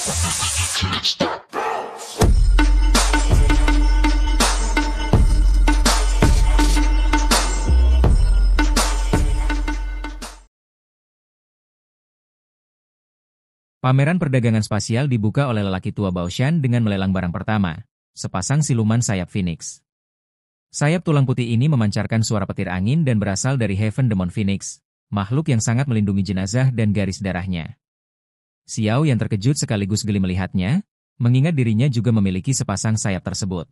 Pameran perdagangan spasial dibuka oleh lelaki tua Baoshan dengan melelang barang pertama, sepasang siluman sayap Phoenix. Sayap tulang putih ini memancarkan suara petir angin dan berasal dari Heaven Demon Phoenix, makhluk yang sangat melindungi jenazah dan garis darahnya. Xiao yang terkejut sekaligus geli melihatnya, mengingat dirinya juga memiliki sepasang sayap tersebut.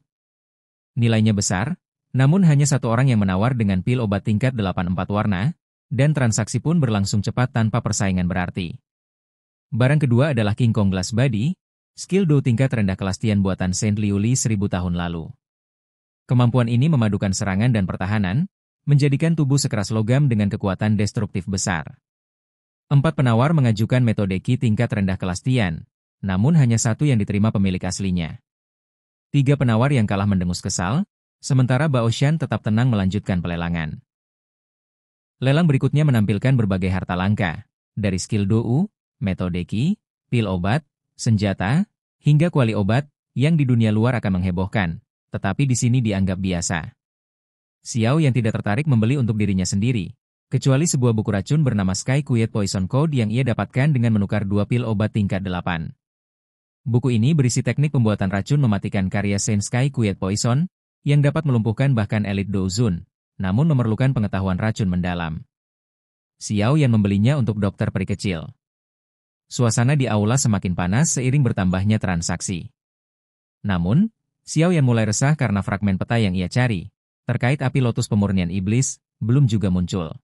Nilainya besar, namun hanya satu orang yang menawar dengan pil obat tingkat 84 warna, dan transaksi pun berlangsung cepat tanpa persaingan berarti. Barang kedua adalah King Kong Glass Body, skill do tingkat rendah kelas Tian buatan Saint Liuli 1000 tahun lalu. Kemampuan ini memadukan serangan dan pertahanan, menjadikan tubuh sekeras logam dengan kekuatan destruktif besar. 4 penawar mengajukan metode Qi tingkat rendah kelas Tian, namun hanya satu yang diterima pemilik aslinya. 3 penawar yang kalah mendengus kesal, sementara Baoshan tetap tenang melanjutkan pelelangan. Lelang berikutnya menampilkan berbagai harta langka, dari skill Dou, metode Qi, pil obat, senjata, hingga kuali obat, yang di dunia luar akan menghebohkan, tetapi di sini dianggap biasa. Xiao yang tidak tertarik membeli untuk dirinya sendiri, kecuali sebuah buku racun bernama Sky Quiet Poison Code yang ia dapatkan dengan menukar 2 pil obat tingkat 8. Buku ini berisi teknik pembuatan racun mematikan karya Saint Sky Quiet Poison, yang dapat melumpuhkan bahkan elit Douzun, namun memerlukan pengetahuan racun mendalam. Xiao yang membelinya untuk dokter peri kecil. Suasana di aula semakin panas seiring bertambahnya transaksi. Namun, Xiao yang mulai resah karena fragmen peta yang ia cari, terkait api lotus pemurnian iblis, belum juga muncul.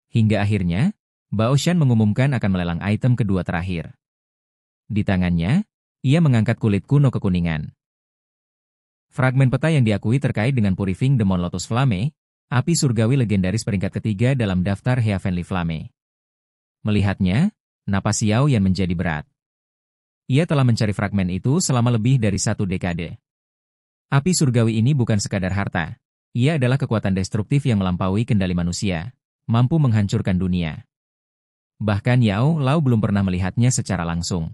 Hingga akhirnya, Baoshan mengumumkan akan melelang item kedua terakhir. Di tangannya, ia mengangkat kulit kuno kekuningan. Fragmen peta yang diakui terkait dengan Purifying Demon Lotus Flame, api surgawi legendaris peringkat ketiga dalam daftar Heavenly Flame. Melihatnya, napas Xiao yang menjadi berat. Ia telah mencari fragmen itu selama lebih dari 1 dekade. Api surgawi ini bukan sekadar harta. Ia adalah kekuatan destruktif yang melampaui kendali manusia, mampu menghancurkan dunia. Bahkan Yao Lao belum pernah melihatnya secara langsung.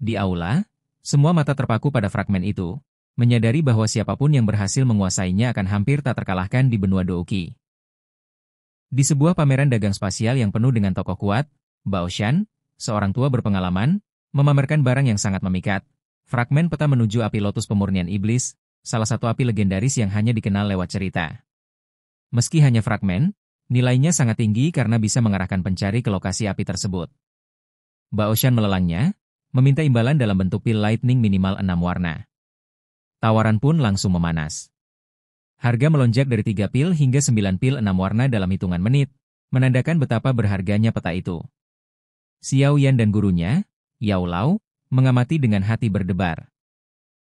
Di aula, semua mata terpaku pada fragmen itu, menyadari bahwa siapapun yang berhasil menguasainya akan hampir tak terkalahkan di benua Douqi. Di sebuah pameran dagang spasial yang penuh dengan tokoh kuat, Baoshan, seorang tua berpengalaman, memamerkan barang yang sangat memikat, fragmen peta menuju api lotus pemurnian iblis, salah satu api legendaris yang hanya dikenal lewat cerita. Meski hanya fragmen, nilainya sangat tinggi karena bisa mengarahkan pencari ke lokasi api tersebut. Baoshan melelangnya, meminta imbalan dalam bentuk pil lightning minimal 6 warna. Tawaran pun langsung memanas. Harga melonjak dari 3 pil hingga 9 pil 6 warna dalam hitungan menit, menandakan betapa berharganya peta itu. Xiao Yan dan gurunya, Yao Lao, mengamati dengan hati berdebar.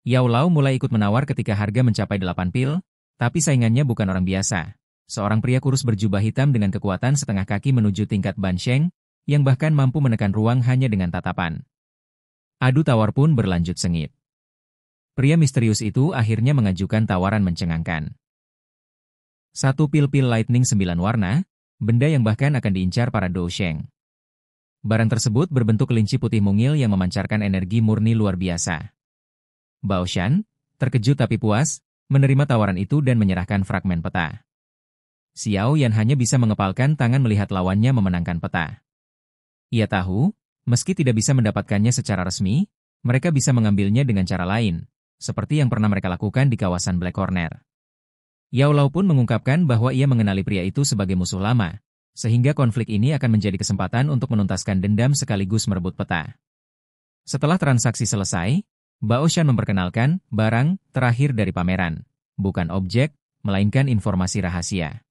Yao Lao mulai ikut menawar ketika harga mencapai 8 pil, tapi saingannya bukan orang biasa. Seorang pria kurus berjubah hitam dengan kekuatan setengah kaki menuju tingkat Ban Sheng, yang bahkan mampu menekan ruang hanya dengan tatapan. Adu tawar pun berlanjut sengit. Pria misterius itu akhirnya mengajukan tawaran mencengangkan. 1 pil-pil lightning 9 warna, benda yang bahkan akan diincar para Dousheng. Barang tersebut berbentuk kelinci putih mungil yang memancarkan energi murni luar biasa. Baoshan, terkejut tapi puas, menerima tawaran itu dan menyerahkan fragmen peta. Xiao Yan hanya bisa mengepalkan tangan melihat lawannya memenangkan peta. Ia tahu, meski tidak bisa mendapatkannya secara resmi, mereka bisa mengambilnya dengan cara lain, seperti yang pernah mereka lakukan di kawasan Black Corner. Yao Lao pun mengungkapkan bahwa ia mengenali pria itu sebagai musuh lama, sehingga konflik ini akan menjadi kesempatan untuk menuntaskan dendam sekaligus merebut peta. Setelah transaksi selesai, Baoshan memperkenalkan barang terakhir dari pameran, bukan objek, melainkan informasi rahasia.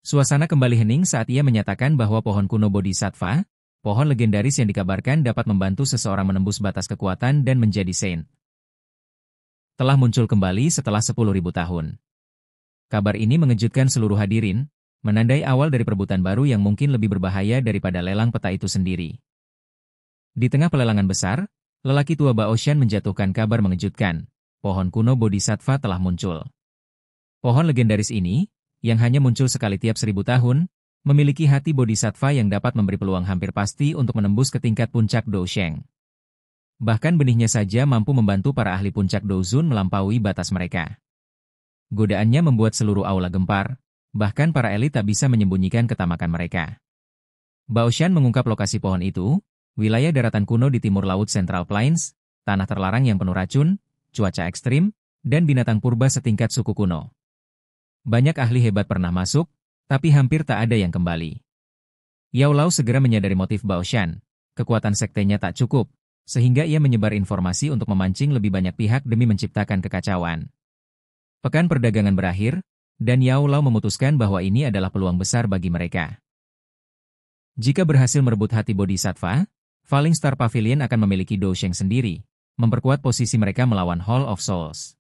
Suasana kembali hening saat ia menyatakan bahwa pohon kuno Bodhisattva, pohon legendaris yang dikabarkan dapat membantu seseorang menembus batas kekuatan dan menjadi saint, telah muncul kembali setelah 10.000 tahun. Kabar ini mengejutkan seluruh hadirin, menandai awal dari perebutan baru yang mungkin lebih berbahaya daripada lelang peta itu sendiri. Di tengah pelelangan besar, lelaki tua Baoshan menjatuhkan kabar mengejutkan, pohon kuno Bodhisattva telah muncul. Pohon legendaris ini, yang hanya muncul sekali tiap 1000 tahun, memiliki hati Bodhisattva yang dapat memberi peluang hampir pasti untuk menembus ke tingkat puncak Dousheng. Bahkan benihnya saja mampu membantu para ahli puncak Douzun melampaui batas mereka. Godaannya membuat seluruh aula gempar, bahkan para elit tak bisa menyembunyikan ketamakan mereka. Baoshan mengungkap lokasi pohon itu, wilayah daratan kuno di timur laut Central Plains, tanah terlarang yang penuh racun, cuaca ekstrim, dan binatang purba setingkat suku kuno. Banyak ahli hebat pernah masuk, tapi hampir tak ada yang kembali. Yao Lao segera menyadari motif Baoshan, kekuatan sektenya tak cukup, sehingga ia menyebar informasi untuk memancing lebih banyak pihak demi menciptakan kekacauan. Pekan perdagangan berakhir, dan Yao Lao memutuskan bahwa ini adalah peluang besar bagi mereka. Jika berhasil merebut hati Bodhisattva, Falling Star Pavilion akan memiliki Dousheng sendiri, memperkuat posisi mereka melawan Hall of Souls.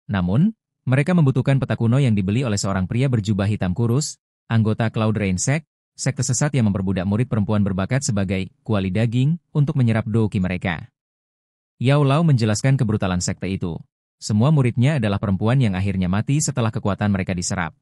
Namun, mereka membutuhkan peta kuno yang dibeli oleh seorang pria berjubah hitam kurus, anggota Cloud Rain Sect, sekte sesat yang memperbudak murid perempuan berbakat sebagai kuali daging untuk menyerap douki mereka. Yao Lao menjelaskan kebrutalan sekte itu. Semua muridnya adalah perempuan yang akhirnya mati setelah kekuatan mereka diserap.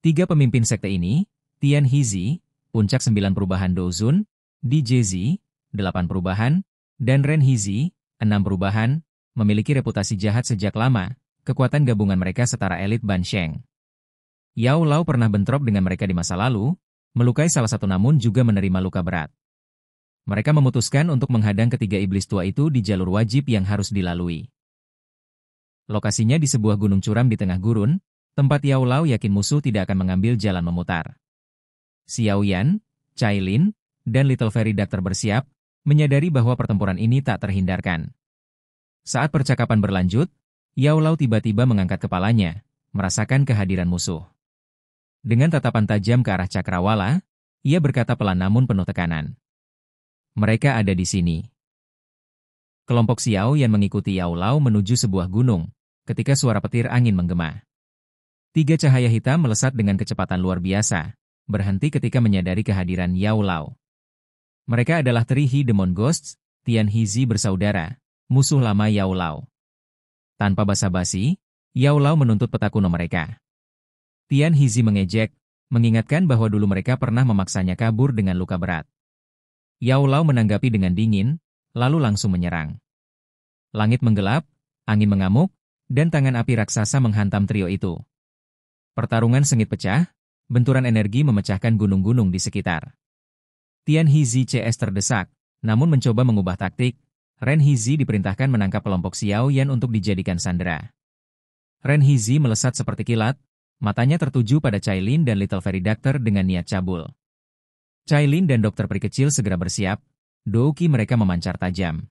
3 pemimpin sekte ini, Tian Hizi, Puncak 9 Perubahan Douzun, DJZ, 8 Perubahan, dan Ren Hizi, 6 Perubahan, memiliki reputasi jahat sejak lama. Kekuatan gabungan mereka setara elit Ban Sheng. Yao Lao pernah bentrok dengan mereka di masa lalu, melukai salah satu namun juga menerima luka berat. Mereka memutuskan untuk menghadang ketiga iblis tua itu di jalur wajib yang harus dilalui. Lokasinya di sebuah gunung curam di tengah gurun, tempat Yao Lao yakin musuh tidak akan mengambil jalan memutar. Xiao Yan, Cai Lin, dan Little Fairy Doctor bersiap, menyadari bahwa pertempuran ini tak terhindarkan. Saat percakapan berlanjut, Yao Lao tiba-tiba mengangkat kepalanya, merasakan kehadiran musuh. Dengan tatapan tajam ke arah cakrawala, ia berkata pelan namun penuh tekanan. Mereka ada di sini. Kelompok Xiao Yan mengikuti Yao Lao menuju sebuah gunung, ketika suara petir angin menggema. 3 cahaya hitam melesat dengan kecepatan luar biasa, berhenti ketika menyadari kehadiran Yao Lao. Mereka adalah 3 Demon Ghosts, Tian Hizi bersaudara, musuh lama Yao Lao. Tanpa basa-basi, Yao Lao menuntut peta kuno mereka. Tian Hizi mengejek, mengingatkan bahwa dulu mereka pernah memaksanya kabur dengan luka berat. Yao Lao menanggapi dengan dingin, lalu langsung menyerang. Langit menggelap, angin mengamuk, dan tangan api raksasa menghantam trio itu. Pertarungan sengit pecah, benturan energi memecahkan gunung-gunung di sekitar. Tian Hizi CS terdesak, namun mencoba mengubah taktik. Ren Hizi diperintahkan menangkap kelompok Xiao Yan untuk dijadikan sandera. Ren Hizi melesat seperti kilat, matanya tertuju pada Cai Lin dan Little Fairy Doctor dengan niat cabul. Cai Lin dan dokter peri kecil segera bersiap, douki mereka memancar tajam.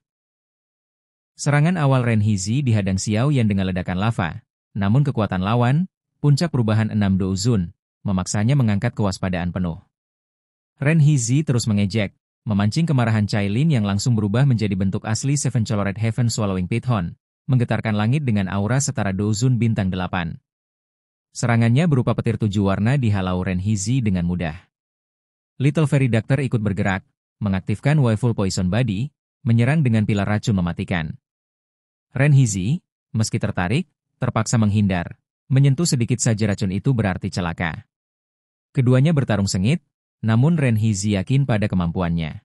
Serangan awal Ren Hizi dihadang Xiao Yan dengan ledakan lava, namun kekuatan lawan, puncak perubahan 6 Douzun, memaksanya mengangkat kewaspadaan penuh. Ren Hizi terus mengejek, memancing kemarahan Cai Lin yang langsung berubah menjadi bentuk asli Seven Colored Heaven Swallowing Python, menggetarkan langit dengan aura setara Douzun bintang 8. Serangannya berupa petir 7 warna dihalau Ren Hizi dengan mudah. Little Fairy Doctor ikut bergerak, mengaktifkan Wayful Poison Body, menyerang dengan pilar racun mematikan. Ren Hizi, meski tertarik, terpaksa menghindar, menyentuh sedikit saja racun itu berarti celaka. Keduanya bertarung sengit, namun Ren Hizi yakin pada kemampuannya.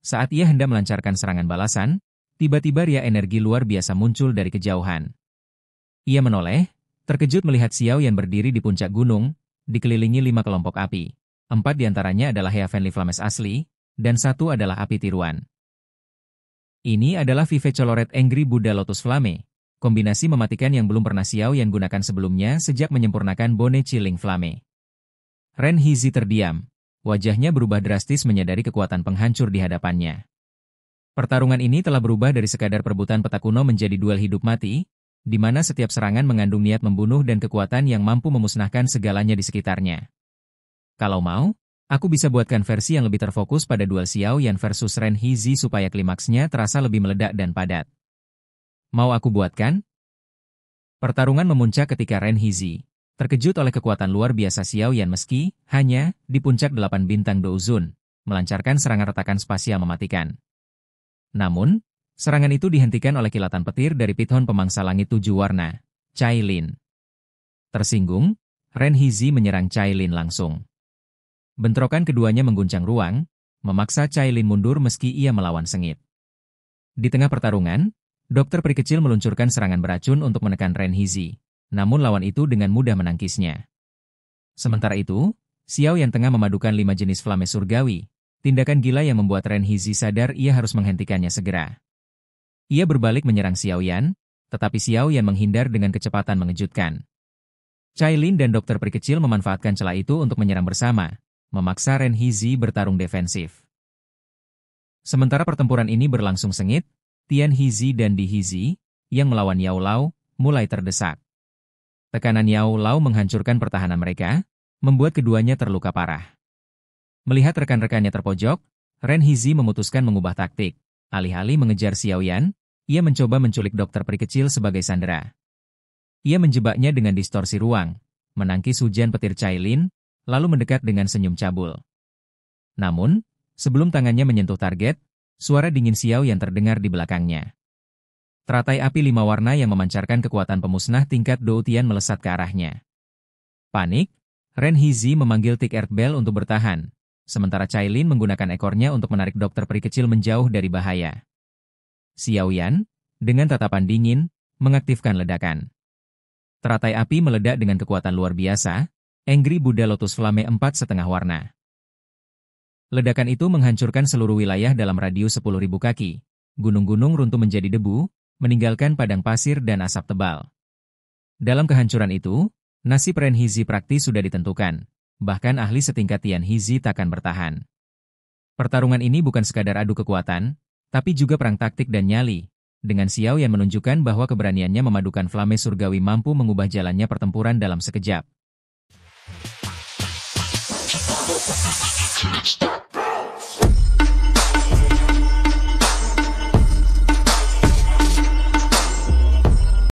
Saat ia hendak melancarkan serangan balasan, tiba-tiba ria energi luar biasa muncul dari kejauhan. Ia menoleh, terkejut melihat Xiao Yan berdiri di puncak gunung, dikelilingi 5 kelompok api. 4 diantaranya adalah Heavenly Flames asli, dan 1 adalah api tiruan. Ini adalah Vive Colored Angry Buddha Lotus Flame, kombinasi mematikan yang belum pernah Xiao Yan gunakan sebelumnya sejak menyempurnakan Bone Chilling Flame. Ren Hizi terdiam, wajahnya berubah drastis menyadari kekuatan penghancur di hadapannya. Pertarungan ini telah berubah dari sekadar perebutan peta kuno menjadi duel hidup mati, di mana setiap serangan mengandung niat membunuh dan kekuatan yang mampu memusnahkan segalanya di sekitarnya. Kalau mau, aku bisa buatkan versi yang lebih terfokus pada duel Xiao Yan versus Ren Hizi supaya klimaksnya terasa lebih meledak dan padat. Mau aku buatkan? Pertarungan memuncak ketika Ren Hizi terkejut oleh kekuatan luar biasa Xiao Yan meski hanya di puncak 8 bintang Douzun, melancarkan serangan retakan spasial mematikan. Namun, serangan itu dihentikan oleh kilatan petir dari Python pemangsa langit 7 warna, Cai Lin. Tersinggung, Ren Hizi menyerang Cai Lin langsung. Bentrokan keduanya mengguncang ruang, memaksa Cai Lin mundur meski ia melawan sengit. Di tengah pertarungan, dokter peri kecil meluncurkan serangan beracun untuk menekan Ren Hizi. Namun lawan itu dengan mudah menangkisnya. Sementara itu, Xiao Yan tengah memadukan 5 jenis flame surgawi. Tindakan gila yang membuat Ren Hizi sadar ia harus menghentikannya segera. Ia berbalik menyerang Xiao Yan, tetapi Xiao Yan menghindar dengan kecepatan mengejutkan. Cailin dan dokter peri kecil memanfaatkan celah itu untuk menyerang bersama, memaksa Ren Hizi bertarung defensif. Sementara pertempuran ini berlangsung sengit, Tian Hizi dan Di Hizi, yang melawan Yao Lao, mulai terdesak. Tekanan Yao Lao menghancurkan pertahanan mereka, membuat keduanya terluka parah. Melihat rekan-rekannya terpojok, Ren Hizi memutuskan mengubah taktik. Alih-alih mengejar Xiao Yan, ia mencoba menculik dokter peri kecil sebagai sandera. Ia menjebaknya dengan distorsi ruang, menangkis hujan petir Cailin, lalu mendekat dengan senyum cabul. Namun, sebelum tangannya menyentuh target, suara dingin Xiao Yan terdengar di belakangnya. Teratai api 5 warna yang memancarkan kekuatan pemusnah tingkat Doutian melesat ke arahnya. Panik, Ren Hizi memanggil Thick Earth Bell untuk bertahan, sementara Cailin menggunakan ekornya untuk menarik dokter peri kecil menjauh dari bahaya. Xiao Yan, dengan tatapan dingin, mengaktifkan ledakan. Teratai api meledak dengan kekuatan luar biasa, Angry Buddha Lotus Flame 4,5 warna. Ledakan itu menghancurkan seluruh wilayah dalam radius 10.000 kaki. Gunung-gunung runtuh menjadi debu, meninggalkan padang pasir dan asap tebal. Dalam kehancuran itu, nasib Ren Hizi praktis sudah ditentukan. Bahkan ahli setingkat Tian Hizi takkan bertahan. Pertarungan ini bukan sekadar adu kekuatan, tapi juga perang taktik dan nyali. Dengan Xiao Yan menunjukkan bahwa keberaniannya memadukan flame surgawi mampu mengubah jalannya pertempuran dalam sekejap.